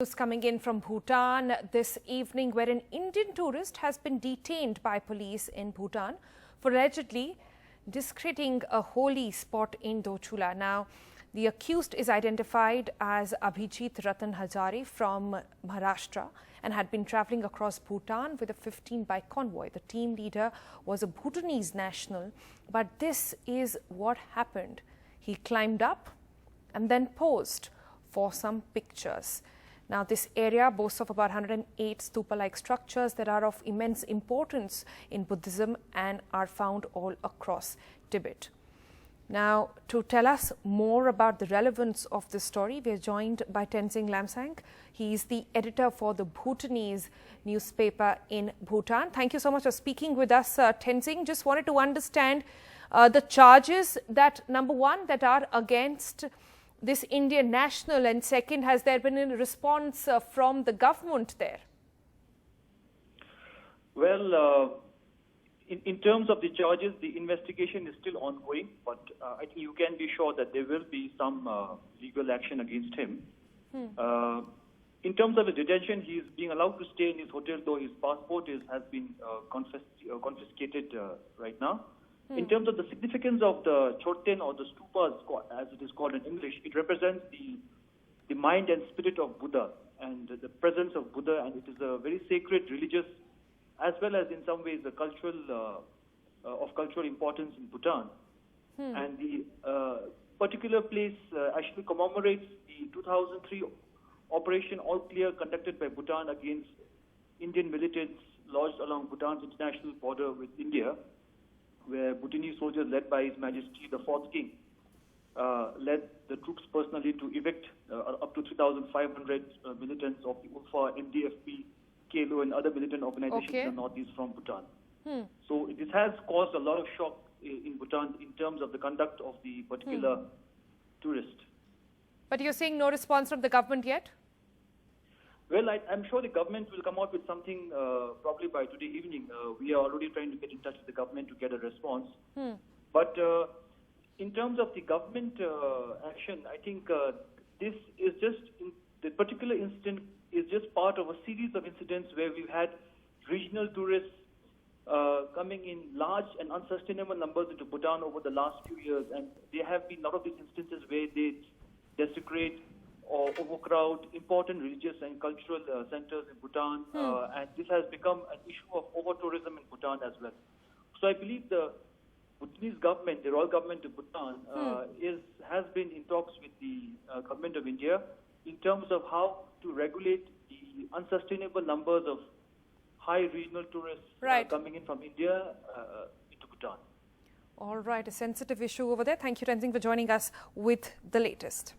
Coming in from Bhutan this evening, where an Indian tourist has been detained by police in Bhutan for allegedly desecrating a holy spot in Dochula. Now, the accused is identified as Abhijit Ratan Hazare from Maharashtra and had been travelling across Bhutan with a 15-bike convoy. The team leader was a Bhutanese national, but this is what happened. He climbed up and then posed for some pictures. Now, this area boasts of about 108 stupa-like structures that are of immense importance in Buddhism and are found all across Tibet. Now, to tell us more about the relevance of this story, we are joined by Tenzing Lamsang. He is the editor for the Bhutanese newspaper in Bhutan. Thank you so much for speaking with us, Tenzing. Just wanted to understand the charges that, number one, that are against this Indian national, and second, has there been a response from the government there? Well, in terms of the charges, the investigation is still ongoing, but I think you can be sure that there will be some legal action against him. In terms of the detention, he is being allowed to stay in his hotel, though his passport has been confiscated right now. In terms of the significance of the Choten or the Stupa, as it is called in English, it represents the mind and spirit of Buddha and the presence of Buddha, and it is a very sacred religious as well as in some ways the cultural of cultural importance in Bhutan. And the particular place actually commemorates the 2003 Operation All Clear conducted by Bhutan against Indian militants lodged along Bhutan's international border with India, where Bhutanese soldiers led by His Majesty the Fourth King led the troops personally to evict up to 3,500 militants of the ULFA, NDFP, KLO and other militant organizations in the northeast from Bhutan. So this has caused a lot of shock in Bhutan in terms of the conduct of the particular tourist. But you're saying no response from the government yet? Well, I'm sure the government will come out with something probably by today evening. We are already trying to get in touch with the government to get a response. But in terms of the government action, I think this is just, the particular incident is just part of a series of incidents where we've had regional tourists coming in large and unsustainable numbers into Bhutan over the last few years. And there have been a lot of these instances where they desecrate or overcrowd important religious and cultural centers in Bhutan, and this has become an issue of over-tourism in Bhutan as well. So I believe the Bhutanese government, the royal government of Bhutan, has been in talks with the government of India in terms of how to regulate the unsustainable numbers of high regional tourists coming in from India into Bhutan. All right, a sensitive issue over there. Thank you, Tenzing, for joining us with the latest.